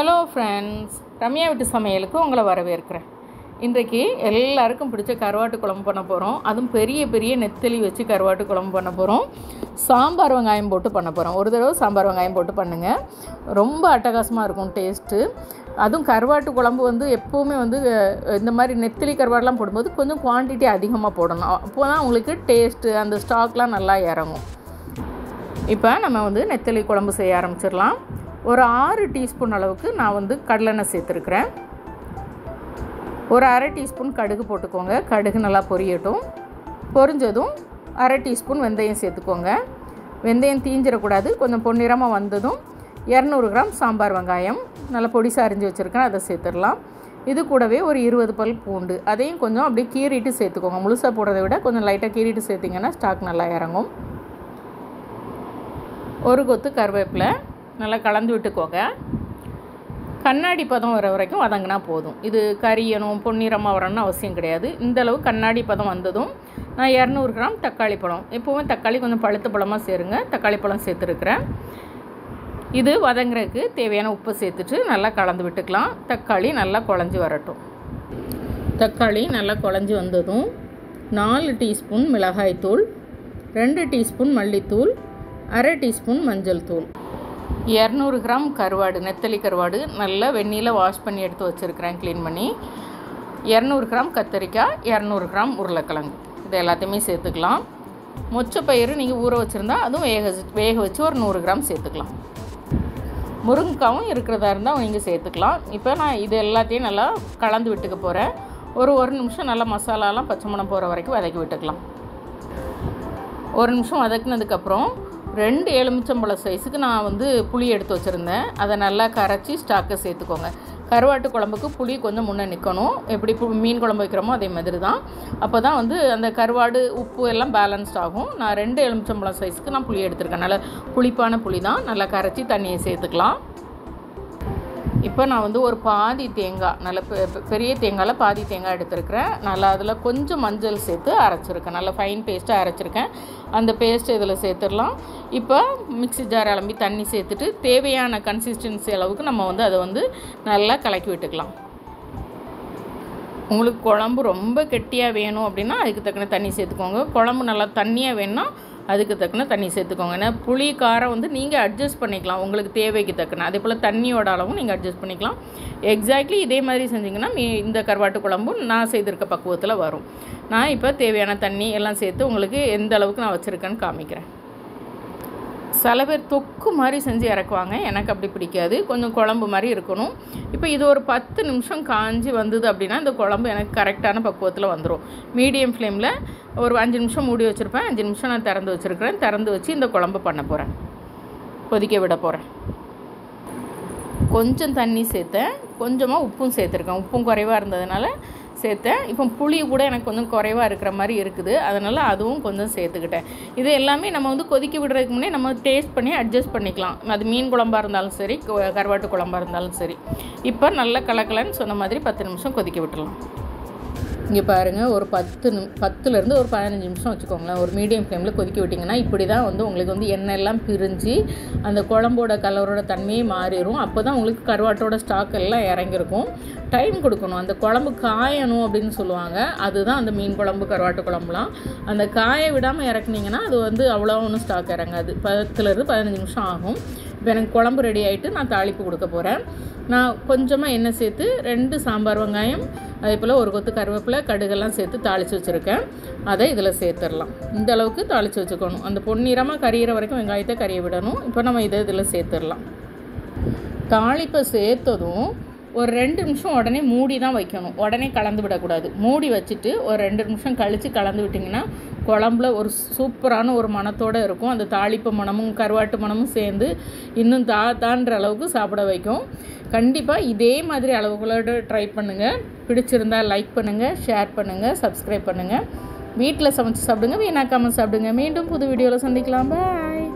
Hello friends, Ramya வீட்டு சமையலுக்கு உங்களை வரவேற்கிறேன். இன்றைக்கு எல்லாருக்கும் பிடிச்ச கருவாட்டு குழம்பு பண்ண போகிறோம். அதுவும் பெரிய பெரிய நெத்தலி வச்சு கருவாட்டு குழம்பு பண்ண போகிறோம். சாம்பார் வெங்காயம் போட்டு பண்ண போகிறோம். ஒரு தடவை சாம்பார் வெங்காயம் போட்டு பண்ணுங்கள், ரொம்ப அட்டகாசமாக இருக்கும் டேஸ்ட்டு. அதுவும் கருவாட்டு குழம்பு எப்போவுமே இந்த மாதிரி நெத்தலி கருவாடெலாம் போடும்போது கொஞ்சம் குவான்டிட்டி அதிகமாக போடணும். அப்போ தான் உங்களுக்கு டேஸ்ட்டு அந்த ஸ்டாக்லாம் நல்லா இறங்கும். இப்போ நம்ம நெத்தலி குழம்பு செய்ய ஆரம்பிச்சிடலாம். ஒரு 6 டீஸ்பூன் அளவுக்கு நான் கடலெண்ணெய் சேர்த்துருக்குறேன். ஒரு அரை டீஸ்பூன் கடுகு போட்டுக்கோங்க. கடுகு நல்லா பொரியட்டும். பொரிஞ்சதும் அரை டீஸ்பூன் வெந்தயம் சேர்த்துக்கோங்க. வெந்தயம் தீஞ்சிடக்கூடாது. கொஞ்சம் பொன்னிறமாக வந்ததும் 200 கிராம் சாம்பார் வெங்காயம் நல்லா பொடிசாக அரிஞ்சு வச்சுருக்கேன், அதை சேர்த்துடலாம். இது கூடவே ஒரு 20 பல் பூண்டு, அதையும் கொஞ்சம் அப்படியே கீறிட்டு சேர்த்துக்கோங்க. முழுசாக போடுறதை விட கொஞ்சம் லைட்டாக கீறிட்டு சேர்த்திங்கன்னா ஸ்டாக் நல்லா இறங்கும். ஒரு கொத்து கருவேப்பிலை நல்லா கலந்து விட்டுக்கோங்க. கண்ணாடி பதம் வர வரைக்கும் வதங்கினா போதும். இது கரியணும் பொன்னிறமாக வரணும்னு அவசியம் கிடையாது. இந்தளவு கண்ணாடி பதம் வந்ததும் நான் 200 கிராம் தக்காளி பழம், எப்போவுமே தக்காளி கொஞ்சம் பழுத்த பழமாக சேருங்க, தக்காளி பழம் சேர்த்துருக்குறேன். இது வதங்குறதுக்கு தேவையான உப்பு சேர்த்துட்டு நல்லா கலந்து விட்டுக்கலாம். தக்காளி நல்லா குழஞ்சி வரட்டும். தக்காளி நல்லா குழஞ்சி வந்ததும் 4 டீஸ்பூன் மிளகாய்த்தூள், 2 டீஸ்பூன் மல்லித்தூள், அரை டீஸ்பூன் மஞ்சள் தூள், 200 கிராம் கருவாடு, நெத்தலி கருவாடு நல்லா வெந்நீரில் வாஷ் பண்ணி எடுத்து வச்சுருக்கிறேன், க்ளீன் பண்ணி, 200 கிராம் கத்தரிக்காய், 200 கிராம் உருளைக்கிழங்கு, இது எல்லாத்தையுமே சேர்த்துக்கலாம். மொச்சப்பயிறு நீங்கள் ஊற வச்சுருந்தா அதுவும் வேக வச்சு ஒரு 100 கிராம் சேர்த்துக்கலாம். முருங்கைக்காவும் இருக்கிறதா இருந்தால் நீங்கள் சேர்த்துக்கலாம். இப்போ நான் இது எல்லாத்தையும் நல்லா கலந்து விட்டுக்க போகிறேன். ஒரு நிமிஷம் நல்லா மசாலாலாம் பச்சை மணம் போகிற வரைக்கும் வதக்கி விட்டுக்கலாம். ஒரு நிமிஷம் வதக்கினதுக்கப்புறம் 2 எலுமிச்சம்பழம் சைஸுக்கு நான் புளி எடுத்து வச்சுருந்தேன், அதை நல்லா கரைச்சி ஸ்டாக்கை சேர்த்துக்கோங்க. கருவாட்டு குழம்புக்கு புளி கொஞ்சம் முன்னே நிற்கணும். எப்படி மீன் குழம்பு வைக்கிறோமோ அதே மாதிரி தான். அப்போ தான் அந்த கருவாடு உப்பு எல்லாம் பேலன்ஸ்ட் ஆகும். நான் 2 எலுமிச்சம்பழம் சைஸுக்கு நான் புளி எடுத்துருக்கேன். நல்லா புளிப்பான புளி தான், நல்லா கரைச்சி தண்ணியை சேர்த்துக்கலாம். இப்போ நான் ஒரு பாதி தேங்காய், நல்ல பெரிய தேங்காயில் பாதி தேங்காய் எடுத்துருக்கிறேன். நல்லா அதில் கொஞ்சம் மஞ்சள் சேர்த்து அரைச்சிருக்கேன், நல்லா ஃபைன் பேஸ்ட்டாக அரைச்சிருக்கேன். அந்த பேஸ்ட்டு இதில் சேர்த்துடலாம். இப்போ மிக்ஸி ஜார் அலம்பி தண்ணி சேர்த்துட்டு தேவையான கன்சிஸ்டன்சி அளவுக்கு நம்ம அதை நல்லா கலக்கி விட்டுக்கலாம். உங்களுக்கு குழம்பு ரொம்ப கெட்டியாக வேணும் அப்படின்னா அதுக்கு தக்கன தண்ணி சேர்த்துக்கோங்க. குழம்பு நல்லா தண்ணியாக வேணும்னா அதுக்கு தக்கன தண்ணி சேர்த்துக்கோங்க. ஏன்னா புளி காரம் நீங்கள் அட்ஜஸ்ட் பண்ணிக்கலாம் உங்களுக்கு தேவைக்கு தக்கன. அதே போல் தண்ணியோட அளவும் நீங்கள் அட்ஜஸ்ட் பண்ணிக்கலாம். எக்ஸாக்ட்லி இதே மாதிரி செஞ்சிங்கன்னா இந்த கருவாட்டு குழம்பும் நான் செய்திருக்க பக்குவத்தில் வரும். நான் இப்போ தேவையான தண்ணி எல்லாம் சேர்த்து உங்களுக்கு எந்த அளவுக்கு நான் வச்சுருக்கேன்னு காமிக்கிறேன். சில பேர் தொக்கு மாதிரி செஞ்சு இறக்குவாங்க, எனக்கு அப்படி பிடிக்காது. கொஞ்சம் குழம்பு மாதிரி இருக்கணும். இப்போ இது ஒரு 10 நிமிஷம் காஞ்சி வந்தது அப்படின்னா இந்த குழம்பு எனக்கு கரெக்டான பக்குவத்தில் வந்துடும். மீடியம் ஃப்ளேமில் ஒரு 5 நிமிஷம் மூடி வச்சுருப்பேன். 5 நிமிஷம் நான் திறந்து வச்சுருக்கிறேன். திறந்து வச்சு இந்த குழம்பு பண்ண போகிறேன், கொதிக்க விட போகிறேன். கொஞ்சம் தண்ணி சேர்த்தேன், கொஞ்சமாக உப்பும் சேர்த்துருக்கேன். உப்பும் குறைவாக இருந்ததுனால சேர்த்தேன். இப்போ புளி கூட எனக்கு கொஞ்சம் குறைவாக இருக்கிற மாதிரி இருக்குது, அதனால் அதுவும் கொஞ்சம் சேர்த்துக்கிட்டேன். இது எல்லாமே நம்ம கொதிக்க விடுறதுக்கு முன்னே நம்ம டேஸ்ட் பண்ணி அட்ஜஸ்ட் பண்ணிக்கலாம். அது மீன் குழம்பாக இருந்தாலும் சரி, கருவாட்டு குழம்பாக இருந்தாலும் சரி. இப்போ நல்லா கலக்கலன்னு சொன்ன மாதிரி 10 நிமிஷம் கொதிக்க விட்டுடலாம். இங்கே பாருங்கள், ஒரு 10லேருந்து ஒரு 15 நிமிஷம் வச்சுக்கோங்களேன். ஒரு மீடியம் ஃப்ளேமில் கொதிக்க விட்டிங்கன்னா இப்படி தான் உங்களுக்கு எண்ணெய் எல்லாம் பிரிஞ்சு அந்த குழம்போட கலரோட தன்மையே மாறிடும். அப்போ தான் உங்களுக்கு கருவாட்டோட ஸ்டாக் எல்லாம் இறங்கியிருக்கும். டைம் கொடுக்கணும், அந்த குழம்பு காயணும் அப்படின்னு சொல்லுவாங்க. அதுதான் அந்த மீன் குழம்பு கருவாட்டு குழம்புலாம். அந்த காய விடாமல் இறக்குனீங்கன்னா அது அவ்வளோ ஒன்றும் ஸ்டாக் இறங்காது. 10லேருந்து 15 நிமிஷம் ஆகும். இப்போ எனக்கு குழம்பு ரெடி ஆகிட்டு நான் தாளிப்பு கொடுக்க போகிறேன். நான் கொஞ்சமாக எண்ணெய் சேர்த்து 2 சாம்பார் வெங்காயம், அதே போல் ஒரு கொத்து கருவேப்பிலை, கடுகெல்லாம் சேர்த்து தாளித்து வச்சுருக்கேன். அதை இதில் சேர்த்துடலாம். இந்த அளவுக்கு தாளித்து வச்சுக்கணும். அந்த பொன்னிறமாக கரியிற வரைக்கும் வெங்காயத்தை கறிய விடணும். இப்போ நம்ம இதில் சேர்த்துடலாம். தாளிப்பை சேர்த்ததும் ஒரு 2 நிமிஷம் உடனே மூடி தான் வைக்கணும், உடனே கலந்து விடக்கூடாது. மூடி வச்சுட்டு ஒரு 2 நிமிஷம் கழித்து கலந்து விட்டிங்கன்னா குழம்புல ஒரு சூப்பரான ஒரு மணத்தோடு இருக்கும். அந்த தாளிப்பு மணமும் கருவாட்டு மணமும் சேர்ந்து இன்னும் தான்ற அளவுக்கு சாப்பிட வைக்கும். கண்டிப்பாக இதே மாதிரி அளவுகளோடு ட்ரை பண்ணுங்கள். பிடிச்சிருந்தால் லைக் பண்ணுங்கள், ஷேர் பண்ணுங்கள், சப்ஸ்கிரைப் பண்ணுங்கள். வீட்டில் சமைச்சு சாப்பிடுங்க, வீணாக்காமல் சாப்பிடுங்க. மீண்டும் புது வீடியோவில் சந்திக்கலாம். பாய்.